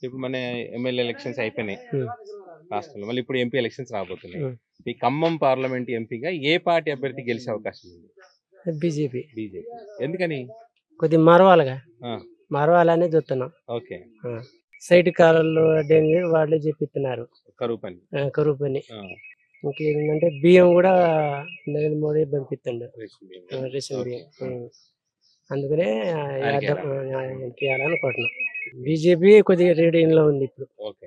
ఇప్పుడు మన MLA elections అయిపోయినాయి ఉమ్, రాష్ట్రంలో. మళ్ళీ ఇప్పుడు ఎంపీ ఎలక్షన్స్ రాబోతున్నాయి. ఉమ్. ఈ ఖమ్మం పార్లమెంట్ ఎంపీగా ఏ పార్టీ అభ్యర్థి గెలిచే అవకాశం ఉంది? BJP BJP. ఎందుకని? కొద్దిగా మరవాలిగా ఆ, మరవాలనే చూస్తున్నాం. ఓకే. సైట్ కాలంలో డెంగ్యూ వాళ్ళే చెప్పిస్తున్నారు కరువు పని. కరువు పని. ఆ, ఇంకేంటంటే బియ్యం కూడా నరేంద్ర మోడీ పంపిస్తుండు రేషన్ బియ్యం. Ration okay. బియ్యం. అందుకనే ఆయనకి అనుకుంటున్నాం. బీజేపీ కొద్దిగా రీడింగ్ లో ఉంది ఇప్పుడు. ఓకే.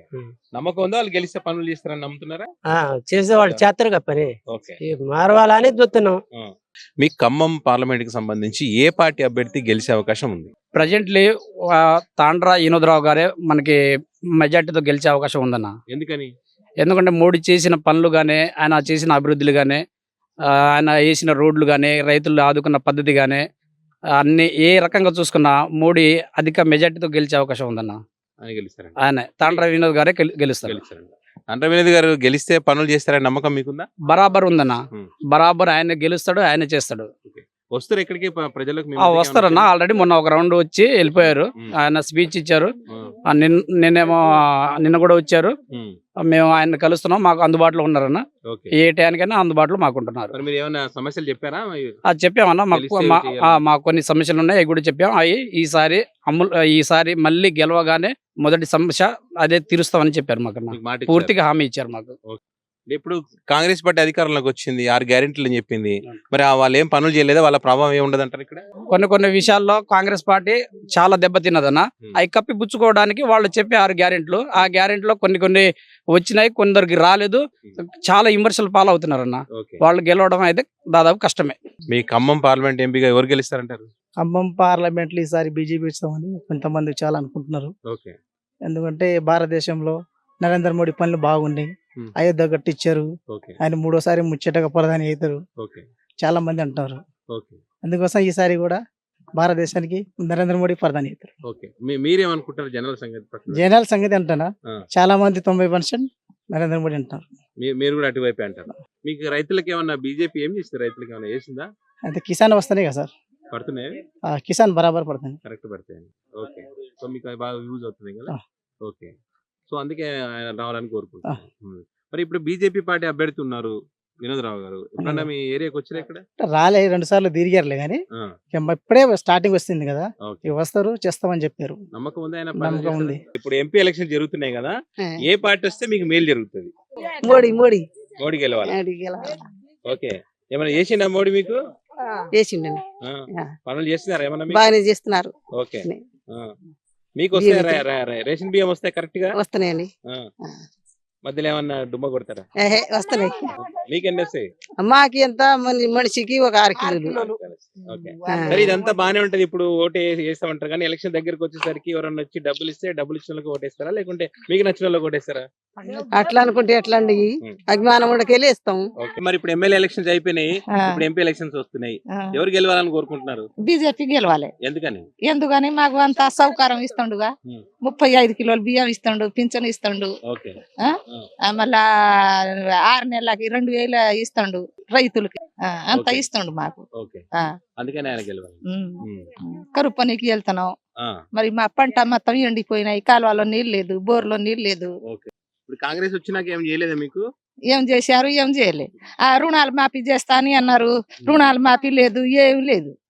నమ్మకం ఉందా వాళ్ళు గెలిస్తే పనులు చేస్తారని నమ్ముతున్నారా? చేసే వాళ్ళు చేస్తారు కదా పని. ఓకే. మారవాలని చూస్తున్నాం. మీ ఖమ్మం పార్లమెంట్ కి సంబంధించి ఏ పార్టీ అభ్యర్థి గెలిచే అవకాశం ఉంది? ప్రజెంట్లీ తాండ్రా వినోద్రావు గారే మనకి మెజార్టీతో గెలిచే అవకాశం ఉందన్న. ఎందుకని? ఎందుకంటే మోడీ చేసిన పనులు కానీ, ఆయన చేసిన అభివృద్ధులు కానీ, ఆయన వేసిన రోడ్లు కానీ, రైతులు ఆదుకున్న పద్ధతి కానీ, అన్ని ఏ రకంగా చూసుకున్నా మోడీ అధిక మెజార్టీతో గెలిచే అవకాశం ఉందన్న. ఆయన గెలుస్తారండి. ఆయన తాండ్రా వినోద్ గారే గెలుస్తారు. గెలుస్తారండి. తండ్రి వినోద్ గారు గెలిస్తే పనులు చేస్తారని నమ్మకం మీకుందా? బరాబర్ ఉందన్న. ఉమ్. బరాబర్ ఆయన గెలుస్తాడు, ఆయన చేస్తాడు. వస్తారు ఎక్కడికి ప్రజలకు? వస్తారన్న. ఆల్రెడీ మొన్న ఒక రౌండ్ వచ్చి వెళ్ళిపోయారు. ఆయన స్పీచ్ ఇచ్చారు. నిన్న కూడా వచ్చారు. మేము ఆయన కలుస్తున్నాం. మాకు అందుబాటులో ఉన్నారన్న. ఏ టైంకైనా అందుబాటులో మాకు ఉంటున్నారు. మీరు ఏమైనా సమస్యలు చెప్పారా? చెప్పామన్నా. మాకు కొన్ని సమస్యలు ఉన్నాయి, అవి కూడా చెప్పాం. అవి ఈసారి మళ్ళీ గెలవగానే మొదటి సమస్య అదే తీరుస్తామని చెప్పారు మాకు. పూర్తిగా హామీ ఇచ్చారు మాకు. ఇప్పుడు కాంగ్రెస్ పార్టీ అధికారంలోకి వచ్చింది, 6 గ్యారెంటీలు అని చెప్పింది. మరి వాళ్ళు ఏం పనులు చేయలేదా? వాళ్ళ ప్రభావం ఏమి ఉండదు అంటారు ఇక్కడ? కొన్ని విషయాల్లో కాంగ్రెస్ పార్టీ చాలా దెబ్బతిన్నదన్న. అవి కప్పిపుచ్చుకోవడానికి వాళ్ళు చెప్పే 6 గ్యారెంటీలు, ఆ గ్యారెంటీలో కొన్ని వచ్చినాయి, కొందరికి రాలేదు. చాలా విమర్శలు పాలవుతున్నారన్న. వాళ్ళు గెలవడం అయితే దాదాపు కష్టమే. మీ ఖమ్మం పార్లమెంట్ ఎంపీగా ఎవరు గెలుస్తారంటారు? ఖమ్మం పార్లమెంట్ లో ఈసారి బీజేపీ ఇస్తామని కొంతమంది చాలా అనుకుంటున్నారు. ఎందుకంటే భారతదేశంలో నరేంద్ర మోడీ పనులు బాగున్నాయి. అయోధ్య కట్టించారు. ఆయన 3వ సారి ముచ్చటగా ప్రధాని అవుతారు చాలా మంది అంటారు. అందుకోసం ఈసారి కూడా భారతదేశానికి నరేంద్ర మోడీ ప్రధాని అవుతారు. మీరేమనుకుంటారు జనరల్ సంగతి? జనరల్ సంగతి అంటారా? చాలా మంది 90% నరేంద్ర మోడీ అంటారు. మీరు కూడా అటువైపు అంటారు. మీకు రైతులకు ఏమన్నా బీజేపీ ఏం చేస్తారు? రైతులకు ఏమన్నా చేసిందా? అయితే కిసాన్ వస్తున్నాయి కదా సార్, పడుతున్నాయి. కిసాన్ బరాబర్ పడుతుంది. కరెక్ట్ పడతాయి. ఓకే. సో మీకు అది బాగా యూజ్ అవుతుంది కదా. ఓకే. సో అందుకే ఆయన రావాలని కోరుకుంటున్నాను. మరి ఇప్పుడు బీజేపీ పార్టీ అభ్యర్థి ఉన్నారు వినోద్రావు గారు. ఎప్పుడన్నా మీ ఏరియాకి వచ్చారా? ఇక్కడ రాలే, 2 సార్లు తిరిగారులే కానీ ఇప్పుడే స్టార్టింగ్ వస్తుంది కదా, వస్తారు చేస్తామని చెప్పారు. నమ్మకం ఉంది ఆయన? నమ్మకం ఉంది. ఇప్పుడు ఎంపీ ఎలక్షన్ జరుగుతున్నాయి కదా, ఏ పార్టీ వస్తే మీకు మేలు జరుగుతుంది? మోడీ గెలవాలి. ఓకే. ఏమైనా చేసిండా మోడీ మీకు? చేసిండండి. పనులు చేస్తున్నారా ఏమన్నా? బాగానే చేస్తున్నారు. ఓకే. మీకు వస్తాయి రేషన్ బియ్యం వస్తాయి కరెక్ట్ గా? వస్తున్నాయండి. మధ్యలో ఏమన్నా డుమ్మ కొడతారా? వస్తున్నాయి. మీకెన్ని వస్తాయి? మాకి ఎంత మనిషికి ఒక 6 కిలోలు. సరే, ఇదంతా బానే ఉంటది. ఇప్పుడు ఓటు వేస్తామంటారు కానీ ఎలక్షన్ దగ్గరకు వచ్చేసరికి ఎవరన్నా వచ్చి డబ్బులు ఇస్తే డబ్బులు ఇచ్చిన వాళ్ళకి ఓటేస్తారా, లేకుంటే మీకు నచ్చిన వాళ్ళకి ఓటేస్తారా? అట్లా అనుకుంటే ఎట్లా అండి, అభిమానం ఉండకెళ్ళి ఇస్తాం. మరి ఇప్పుడు ఎమ్మెల్యే ఎలక్షన్స్ అయిపోయినాయి, ఇప్పుడు ఎంపీ ఎలక్షన్స్ వస్తున్నాయి. ఎవరు గెలవాలని కోరుకుంటున్నారు? బీజేపీ గెలవాలి. ఎందుకని మాకు అంత సౌకర్యం ఇస్తుండుగా. 35 కిలోలు బియ్యం ఇస్తుండు, పింఛన్ ఇస్తుండు. మళ్ళా 6 నెలలకి 2000 ఇస్తుండు రైతులకి. అంత ఇస్తుండు మాకు. కరువు పనికి వెళ్తున్నాం. మరి మా పంట మొత్తం ఎండిపోయినాయి. కాలువలో నీళ్ళు లేదు, బోర్లో నీళ్ళు లేదు. కాంగ్రెస్ వచ్చినాక ఏం చేయలేదా మీకు? ఏం చేశారు? ఏం చేయలేదు. రుణాలు మాఫీ చేస్తా అని అన్నారు. రుణాలు మాఫీ లేదు, ఏం లేదు.